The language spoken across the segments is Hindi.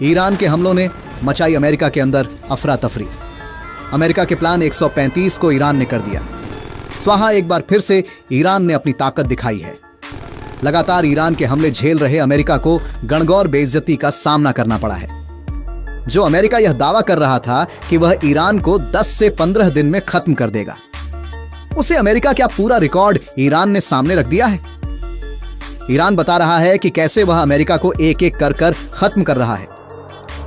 ईरान के हमलों ने मचाई अमेरिका के अंदर अफरा तफरी। अमेरिका के प्लान 135 को ईरान ने कर दिया स्वाहा। एक बार फिर से ईरान ने अपनी ताकत दिखाई है। लगातार ईरान के हमले झेल रहे अमेरिका को गणगौर बेइज्जती का सामना करना पड़ा है। जो अमेरिका यह दावा कर रहा था कि वह ईरान को 10 से 15 दिन में खत्म कर देगा, उसे अमेरिका क्या पूरा रिकॉर्ड ईरान ने सामने रख दिया है। ईरान बता रहा है कि कैसे वह अमेरिका को एक एक कर कर खत्म कर रहा है।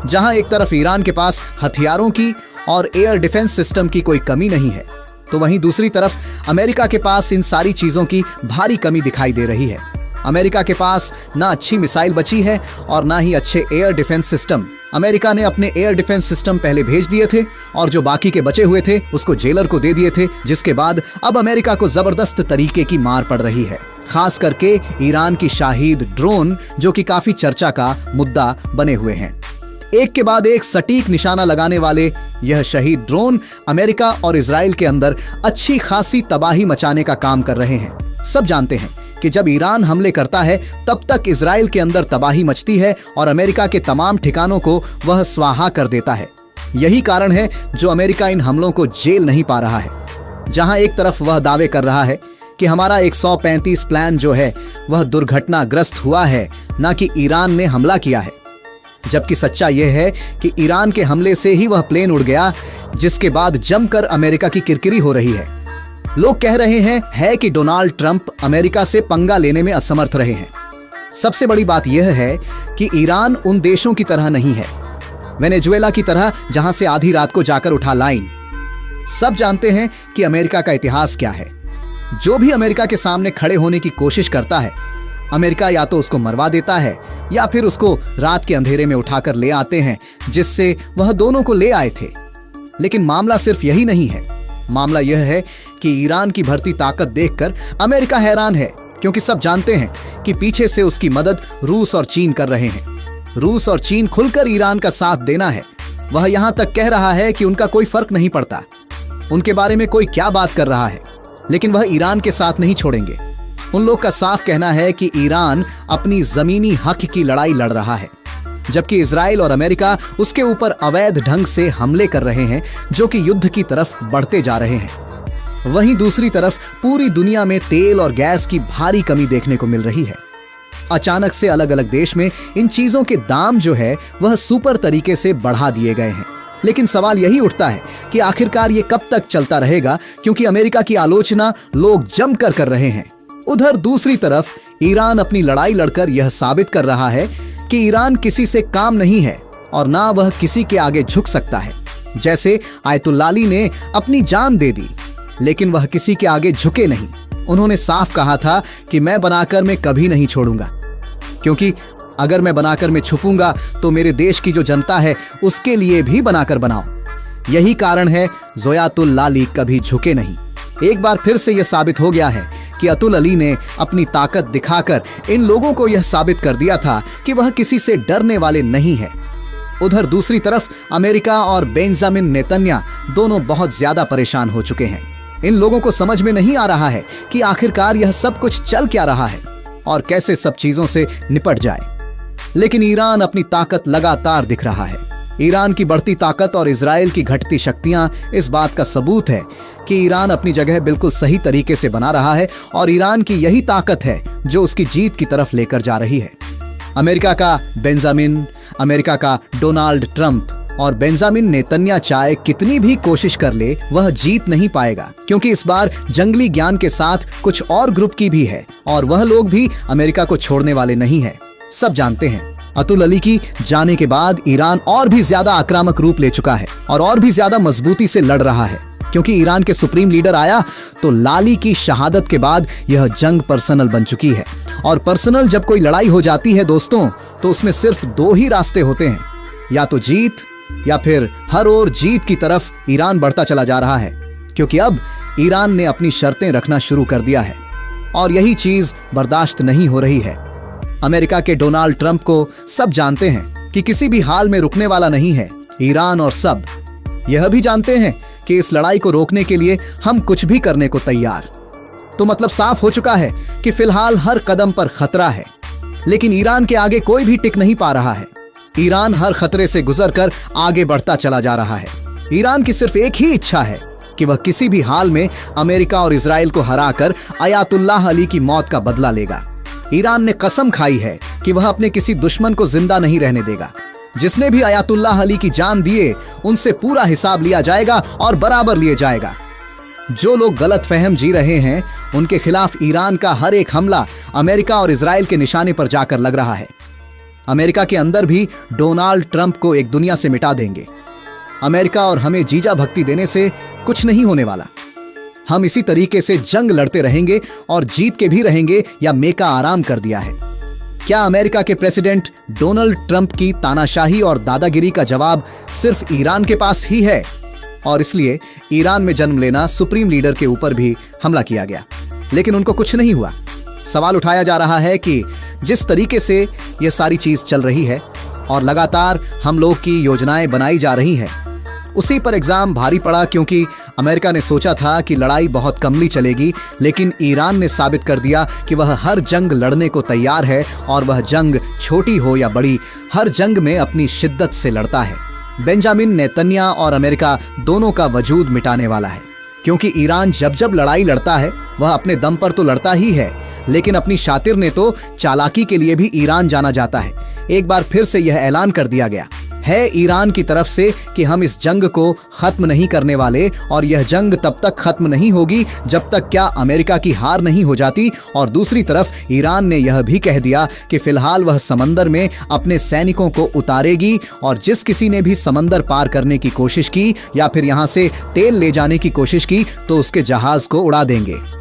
जहां एक तरफ ईरान के पास हथियारों की और एयर डिफेंस सिस्टम की कोई कमी नहीं है, तो वहीं दूसरी तरफ अमेरिका के पास इन सारी चीजों की भारी कमी दिखाई दे रही है। अमेरिका के पास ना अच्छी मिसाइल बची है और ना ही अच्छे एयर डिफेंस सिस्टम। अमेरिका ने अपने एयर डिफेंस सिस्टम पहले भेज दिए थे और जो बाकी के बचे हुए थे उसको जेलर को दे दिए थे, जिसके बाद अब अमेरिका को जबरदस्त तरीके की मार पड़ रही है। खास करके ईरान की शाहिद ड्रोन, जो कि काफी चर्चा का मुद्दा बने हुए हैं। एक के बाद एक सटीक निशाना लगाने वाले यह शहीद ड्रोन अमेरिका और इजराइल के अंदर अच्छी खासी तबाही मचाने का काम कर रहे हैं। सब जानते हैं कि जब ईरान हमले करता है तब तक इजराइल के अंदर तबाही मचती है और अमेरिका के तमाम ठिकानों को वह स्वाहा कर देता है। यही कारण है जो अमेरिका इन हमलों को झेल नहीं पा रहा है। जहां एक तरफ वह दावे कर रहा है कि हमारा 135 प्लान जो है वह दुर्घटनाग्रस्त हुआ है, ना कि ईरान ने हमला किया है, जबकि सच्चा यह है कि ईरान के हमले से ही वह प्लेन उड़ गया, जिसके बाद जमकर अमेरिका की किरकिरी हो रही है। लोग कह रहे हैं कि डोनाल्ड ट्रंप अमेरिका से पंगा लेने में असमर्थ रहे हैं। सबसे बड़ी बात यह है कि ईरान उन देशों की तरह नहीं है, वेनेजुएला की तरह, जहां से आधी रात को जाकर उठा लाइन। सब जानते हैं कि अमेरिका का इतिहास क्या है। जो भी अमेरिका के सामने खड़े होने की कोशिश करता है, अमेरिका या तो उसको मरवा देता है या फिर उसको रात के अंधेरे में उठाकर ले आते हैं, जिससे वह दोनों को ले आए थे। लेकिन मामला सिर्फ यही नहीं है। मामला यह है कि ईरान की बढ़ती ताकत देखकर अमेरिका हैरान है, क्योंकि सब जानते हैं कि पीछे से उसकी मदद रूस और चीन कर रहे हैं। रूस और चीन खुलकर ईरान का साथ देना है। वह यहां तक कह रहा है कि उनका कोई फर्क नहीं पड़ता, उनके बारे में कोई क्या बात कर रहा है, लेकिन वह ईरान के साथ नहीं छोड़ेंगे। उन लोग का साफ कहना है कि ईरान अपनी जमीनी हक की लड़ाई लड़ रहा है, जबकि इजराइल और अमेरिका उसके ऊपर अवैध ढंग से हमले कर रहे हैं, जो कि युद्ध की तरफ बढ़ते जा रहे हैं। वहीं दूसरी तरफ पूरी दुनिया में तेल और गैस की भारी कमी देखने को मिल रही है। अचानक से अलग अलग देश में इन चीजों के दाम जो है वह सुपर तरीके से बढ़ा दिए गए हैं। लेकिन सवाल यही उठता है कि आखिरकार ये कब तक चलता रहेगा, क्योंकि अमेरिका की आलोचना लोग जमकर कर रहे हैं। उधर दूसरी तरफ ईरान अपनी लड़ाई लड़कर यह साबित कर रहा है कि ईरान किसी से काम नहीं है और ना वह किसी के आगे झुक सकता है। जैसे आयतुल्लाह अली ने अपनी जान दे दी, लेकिन वह किसी के आगे झुके नहीं। उन्होंने साफ कहा था कि मैं बनाकर में कभी नहीं छोड़ूंगा, क्योंकि अगर मैं बनाकर में छुपूंगा तो मेरे देश की जो जनता है उसके लिए भी बनाकर बनाओ। यही कारण है ज़ोयातुल्लाह अली कभी झुके नहीं। एक बार फिर से यह साबित हो गया है कि अतुल अली ने अपनी ताकत दिखाकर इन लोगों को यह साबित कर दिया था कि वह किसी से डरने वाले नहीं है। उधर दूसरी तरफ अमेरिका और बेंजामिन नेतन्याहू दोनों बहुत ज्यादा परेशान हो चुके हैं। इन लोगों को समझ में नहीं आ रहा है कि आखिरकार यह सब कुछ चल क्या रहा है और कैसे सब चीजों से निपट जाए। लेकिन ईरान अपनी ताकत लगातार दिख रहा है। ईरान की बढ़ती ताकत और इजराइल की घटती शक्तियां इस बात का सबूत है कि ईरान अपनी जगह बिल्कुल सही तरीके से बना रहा है और ईरान की यही ताकत है जो उसकी जीत की तरफ लेकर जा रही है। अमेरिका का बेंजामिन, अमेरिका का डोनाल्ड ट्रंप और बेंजामिन नेतन्याहू चाहे कितनी भी कोशिश कर ले, वह जीत नहीं पाएगा, क्योंकि इस बार जंगली ज्ञान के साथ कुछ और ग्रुप की भी है और वह लोग भी अमेरिका को छोड़ने वाले नहीं है। सब जानते हैं अतुल अली की जाने के बाद ईरान और भी ज्यादा आक्रामक रूप ले चुका है और भी ज्यादा मजबूती से लड़ रहा है, क्योंकि ईरान के सुप्रीम लीडर आया तो लाली की शहादत के बाद यह जंग पर्सनल बन चुकी है। और पर्सनल जब कोई लड़ाई हो जाती है दोस्तों, तो उसमें सिर्फ 2 ही रास्ते होते हैं, या तो जीत या फिर हर ओर जीत की तरफ ईरान बढ़ता चला जा रहा है, क्योंकि अब ईरान ने अपनी शर्तें रखना शुरू कर दिया है और यही चीज बर्दाश्त नहीं हो रही है। अमेरिका के डोनाल्ड ट्रंप को सब जानते हैं कि किसी भी हाल में रुकने वाला नहीं है। ईरान और सब यह भी जानते हैं कि इस लड़ाई को रोकने के लिए हम कुछ भी करने को तैयार। तो मतलब साफ हो चुका है कि फिलहाल हर कदम पर खतरा है, लेकिन ईरान के आगे कोई भी टिक नहीं पा रहा है। ईरान हर खतरे से गुजरकर आगे बढ़ता चला जा रहा है। ईरान की सिर्फ एक ही इच्छा है कि वह किसी भी हाल में अमेरिका और इजराइल को हराकर अयातुल्लाह अली की मौत का बदला लेगा। ईरान ने कसम खाई है कि वह अपने किसी दुश्मन को जिंदा नहीं रहने देगा। जिसने भी अयातुल्लाह अली की जान दिए उनसे पूरा हिसाब लिया जाएगा और बराबर लिए जाएगा। जो लोग गलत फहम जी रहे हैं उनके खिलाफ ईरान का हर एक हमला अमेरिका और इजराइल के निशाने पर जाकर लग रहा है। अमेरिका के अंदर भी डोनाल्ड ट्रंप को एक दुनिया से मिटा देंगे। अमेरिका और हमें जीजा भक्ति देने से कुछ नहीं होने वाला। हम इसी तरीके से जंग लड़ते रहेंगे और जीत के भी रहेंगे या मेका आराम कर दिया है। क्या अमेरिका के प्रेसिडेंट डोनाल्ड ट्रंप की तानाशाही और दादागिरी का जवाब सिर्फ ईरान के पास ही है? और इसलिए ईरान में जन्म लेना सुप्रीम लीडर के ऊपर भी हमला किया गया, लेकिन उनको कुछ नहीं हुआ। सवाल उठाया जा रहा है कि जिस तरीके से यह सारी चीज चल रही है और लगातार हम लोग की योजनाएं बनाई जा रही हैं, उसी पर एग्जाम भारी पड़ा, क्योंकि अमेरिका ने सोचा था कि लड़ाई बहुत कमली चलेगी, लेकिन ईरान ने साबित कर दिया कि वह हर जंग लड़ने को तैयार है और वह जंग छोटी हो या बड़ी, हर जंग में अपनी शिद्दत से लड़ता है। बेंजामिन नेतन्याहू और अमेरिका दोनों का वजूद मिटाने वाला है, क्योंकि ईरान जब जब लड़ाई लड़ता है वह अपने दम पर तो लड़ता ही है, लेकिन अपनी शातिर ने तो चालाकी के लिए भी ईरान जाना जाता है। एक बार फिर से यह ऐलान कर दिया गया है ईरान की तरफ से कि हम इस जंग को खत्म नहीं करने वाले, और यह जंग तब तक खत्म नहीं होगी जब तक क्या अमेरिका की हार नहीं हो जाती। और दूसरी तरफ ईरान ने यह भी कह दिया कि फिलहाल वह समंदर में अपने सैनिकों को उतारेगी और जिस किसी ने भी समंदर पार करने की कोशिश की या फिर यहाँ से तेल ले जाने की कोशिश की तो उसके जहाज को उड़ा देंगे।